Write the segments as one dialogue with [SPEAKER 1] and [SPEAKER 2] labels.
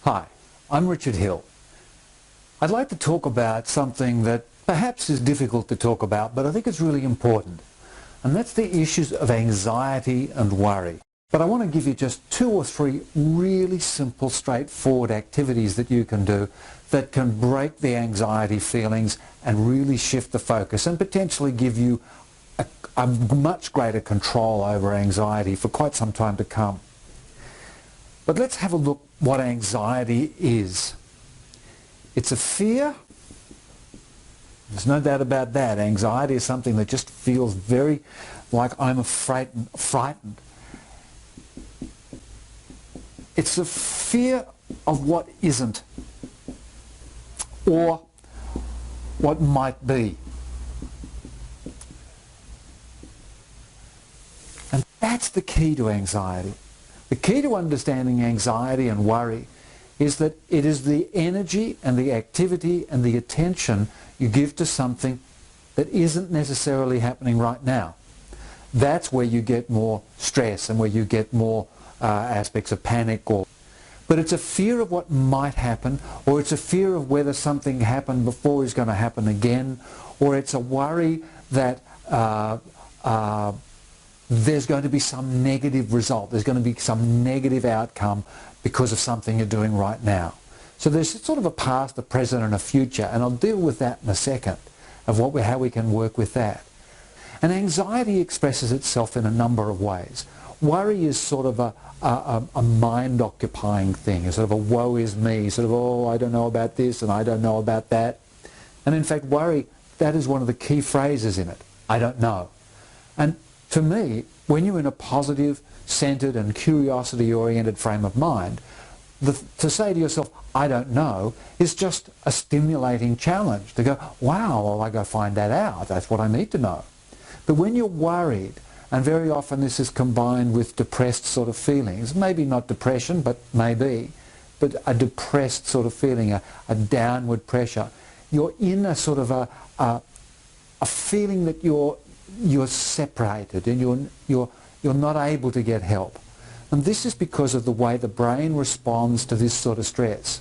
[SPEAKER 1] Hi, I'm Richard Hill. I'd like to talk about something that perhaps is difficult to talk about, but I think it's really important. And that's the issues of anxiety and worry. But I want to give you just 2 or 3 really simple, straightforward activities that you can do that can break the anxiety feelings and really shift the focus and potentially give you a much greater control over anxiety for quite some time to come. But let's have a look what anxiety is. It's a fear. There's no doubt about that. Anxiety is something that just feels very like I'm frightened. It's a fear of what isn't or what might be. And that's the key to anxiety. The key to understanding anxiety and worry is that it is the energy and the activity and the attention you give to something that isn't necessarily happening right now. That's where you get more stress and where you get more aspects of panic. But it's a fear of what might happen, or it's a fear of whether something happened before is going to happen again, or it's a worry that there's going to be some negative result, there's going to be some negative outcome because of something you're doing right now. So there's sort of a past, a present and a future, and I'll deal with that in a second, of how we can work with that. And anxiety expresses itself in a number of ways. Worry is sort of a mind-occupying thing, a sort of a woe is me, sort of, oh, I don't know about this and I don't know about that. And in fact, worry, that is one of the key phrases in it, I don't know. And to me, when you're in a positive, centered and curiosity-oriented frame of mind, to say to yourself, I don't know, is just a stimulating challenge. To go, wow, well, I go find that out. That's what I need to know. But when you're worried, and very often this is combined with depressed sort of feelings, maybe not depression, but maybe, but a depressed sort of feeling, a downward pressure, you're in a sort of a feeling that you're separated and you're not able to get help. And this is because of the way the brain responds to this sort of stress.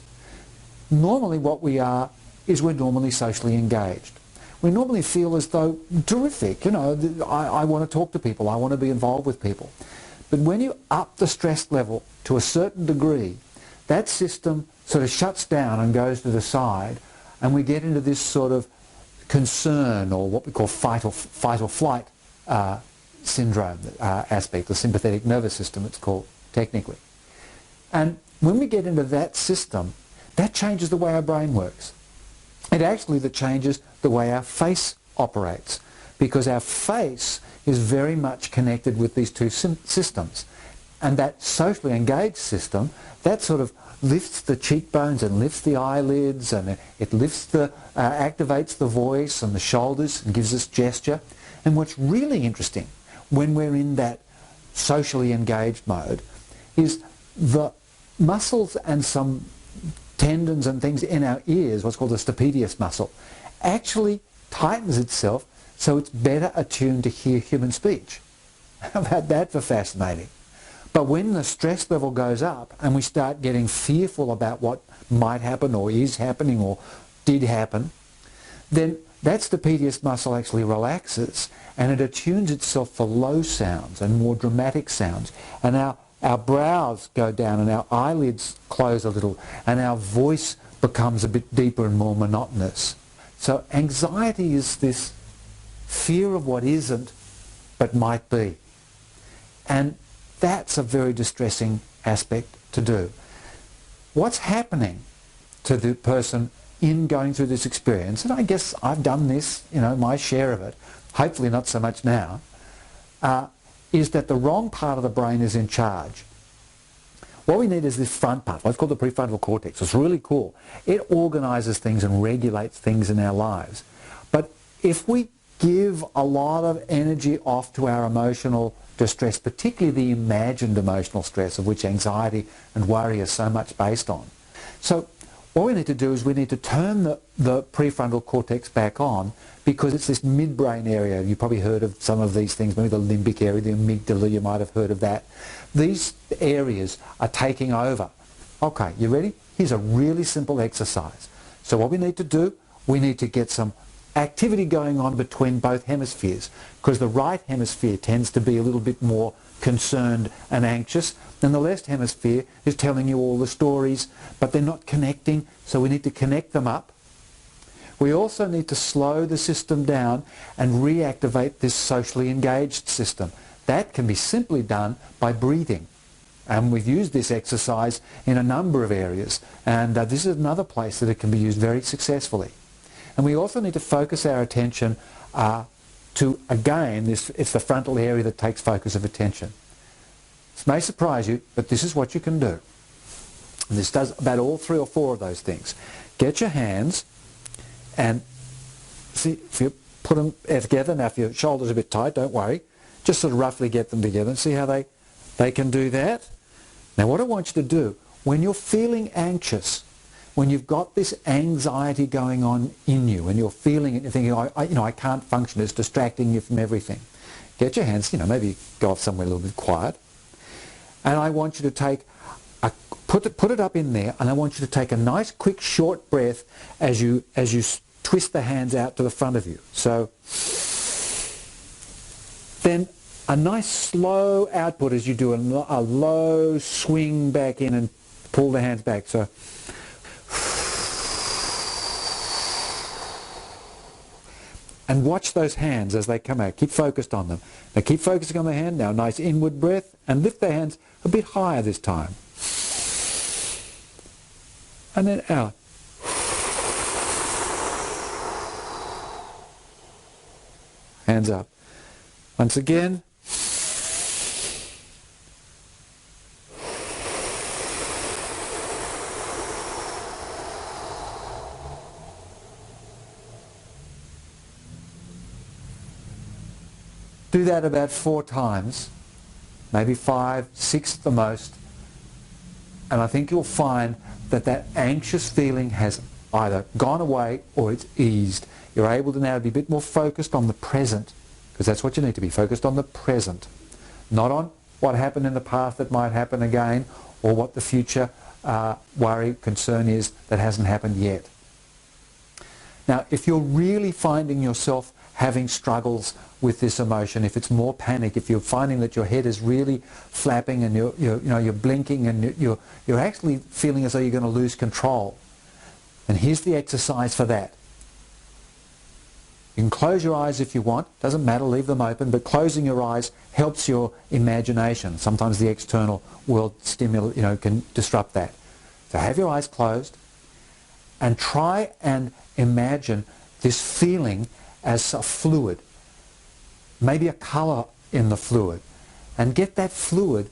[SPEAKER 1] Normally what we are is we're normally socially engaged. We normally feel as though, terrific, you know, I want to talk to people, I want to be involved with people. But when you up the stress level to a certain degree, that system sort of shuts down and goes to the side, and we get into this sort of concern, or what we call fight or flight syndrome aspect, the sympathetic nervous system it's called technically. And when we get into that system, that changes the way our brain works. It actually changes the way our face operates, because our face is very much connected with these two systems. And that socially engaged system, that sort of lifts the cheekbones and lifts the eyelids, and it lifts activates the voice and the shoulders and gives us gesture. And what's really interesting when we're in that socially engaged mode is the muscles and some tendons and things in our ears, what's called the stapedius muscle, actually tightens itself so it's better attuned to hear human speech. How about that for fascinating? But when the stress level goes up and we start getting fearful about what might happen or is happening or did happen, then that stapedius muscle actually relaxes and it attunes itself for low sounds and more dramatic sounds. And our brows go down and our eyelids close a little and our voice becomes a bit deeper and more monotonous. So anxiety is this fear of what isn't but might be. And that's a very distressing aspect to do. What's happening to the person in going through this experience, and I guess I've done this, you know, my share of it, hopefully not so much now, is that the wrong part of the brain is in charge. What we need is this front part, what's called the prefrontal cortex. It's really cool. It organizes things and regulates things in our lives. But if we give a lot of energy off to our emotional distress, particularly the imagined emotional stress of which anxiety and worry are so much based on. So what we need to do is we need to turn the prefrontal cortex back on, because it's this midbrain area. You've probably heard of some of these things, maybe the limbic area, the amygdala, you might have heard of that. These areas are taking over Okay, you ready? Here's a really simple exercise. So what we need to do, we need to get some activity going on between both hemispheres, because the right hemisphere tends to be a little bit more concerned and anxious, and the left hemisphere is telling you all the stories, but they're not connecting, so we need to connect them up. We also need to slow the system down and reactivate this socially engaged system. That can be simply done by breathing. And we've used this exercise in a number of areas, and this is another place that it can be used very successfully. And we also need to focus our attention to, again, it's the frontal area that takes focus of attention. This may surprise you, but this is what you can do. And this does about all 3 or 4 of those things. Get your hands and see if you put them together. Now if your shoulders are a bit tight, don't worry. Just sort of roughly get them together and see how they can do that. Now what I want you to do, when you're feeling anxious, when you've got this anxiety going on in you and you're feeling it, you're thinking, I can't function, it's distracting you from everything. Get your hands, maybe go off somewhere a little bit quiet. And I want you to take, put it up in there, and I want you to take a nice, quick, short breath as you twist the hands out to the front of you. So then a nice slow output as you do a low swing back in and pull the hands back. So and watch those hands as they come out. Keep focused on them. Now keep focusing on the hand. Now nice inward breath, and lift the hands a bit higher this time. And then out. Hands up. Once again. Do that about 4 times, maybe 5, 6 at the most, and I think you'll find that that anxious feeling has either gone away or it's eased. You're able to now be a bit more focused on the present, because that's what you need to be, focused on the present, not on what happened in the past that might happen again, or what the future worry, concern is that hasn't happened yet. Now, if you're really finding yourself having struggles with this emotion, if it's more panic, if you're finding that your head is really flapping and you're blinking and you're actually feeling as though you're going to lose control, then here's the exercise for that. You can close your eyes if you want, doesn't matter, leave them open, but closing your eyes helps your imagination. Sometimes the external world stimuli, can disrupt that. So have your eyes closed and try and imagine this feeling as a fluid, maybe a colour in the fluid, and get that fluid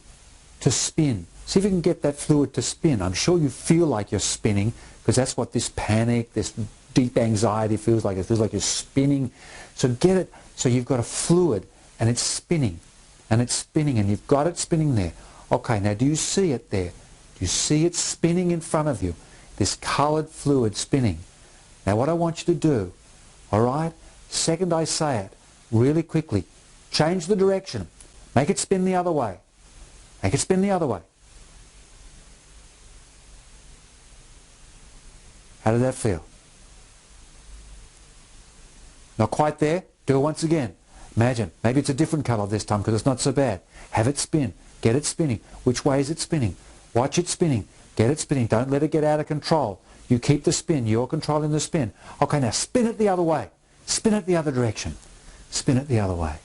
[SPEAKER 1] to spin. See if you can get that fluid to spin. I'm sure you feel like you're spinning, because that's what this panic, this deep anxiety feels like. It feels like you're spinning. So get it so you've got a fluid and it's spinning, and it's spinning, and you've got it spinning there. Okay, now do you see it there? Do you see it spinning in front of you? This coloured fluid spinning. Now what I want you to do, all right, second I say it, really quickly, change the direction. Make it spin the other way. Make it spin the other way. How did that feel? Not quite there? Do it once again. Imagine, maybe it's a different colour this time because it's not so bad. Have it spin. Get it spinning. Which way is it spinning? Watch it spinning. Get it spinning. Don't let it get out of control. You keep the spin. You're controlling the spin. Okay, now spin it the other way. Spin it the other direction. Spin it the other way.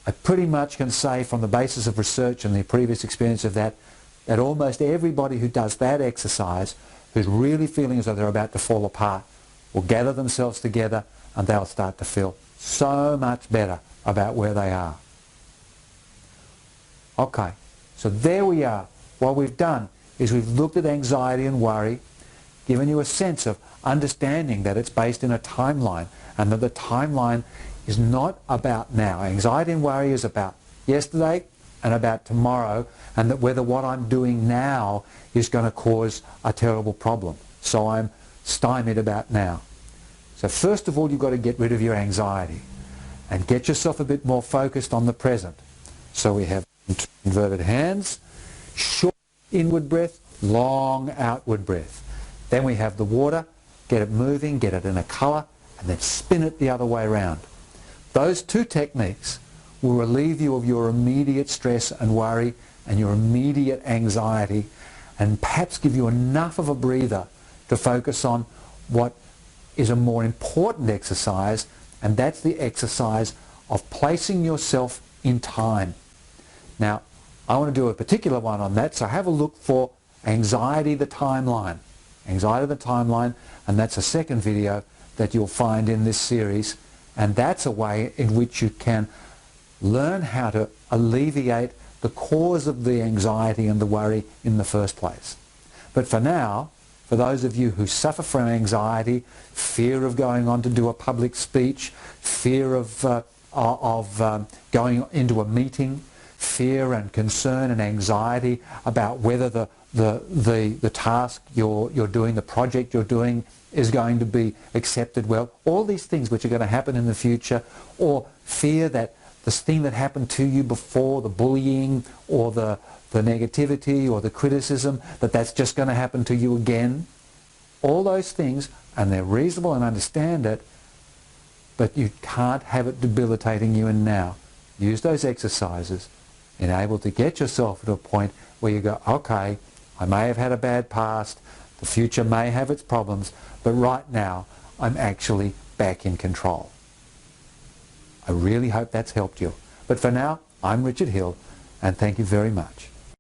[SPEAKER 1] I pretty much can say from the basis of research and the previous experience of that almost everybody who does that exercise, who's really feeling as though they're about to fall apart, will gather themselves together and they'll start to feel so much better about where they are. Okay, so there we are. What we've done is we've looked at anxiety and worry, given you a sense of understanding that it's based in a timeline, and that the timeline is not about now. Anxiety and worry is about yesterday and about tomorrow, and that whether what I'm doing now is going to cause a terrible problem. So I'm stymied about now. So first of all, you've got to get rid of your anxiety and get yourself a bit more focused on the present. So we have Inverted hands, short inward breath, long outward breath. Then we have the water, get it moving, get it in a colour, and then spin it the other way around. Those two techniques will relieve you of your immediate stress and worry and your immediate anxiety, and perhaps give you enough of a breather to focus on what is a more important exercise, and that's the exercise of placing yourself in time. Now, I want to do a particular one on that, so have a look for Anxiety the Timeline. Anxiety the Timeline, and that's a second video that you'll find in this series, and that's a way in which you can learn how to alleviate the cause of the anxiety and the worry in the first place. But for now, for those of you who suffer from anxiety, fear of going on to do a public speech, fear of going into a meeting, fear and concern and anxiety about whether the task you're doing, the project you're doing, is going to be accepted well, all these things which are going to happen in the future, or fear that this thing that happened to you before, the bullying or the negativity or the criticism, that's just going to happen to you again. All those things, and they're reasonable and understand it, but you can't have it debilitating you in now. Use those exercises and able to get yourself to a point where you go, okay, I may have had a bad past, the future may have its problems, but right now I'm actually back in control. I really hope that's helped you. But for now, I'm Richard Hill, and thank you very much.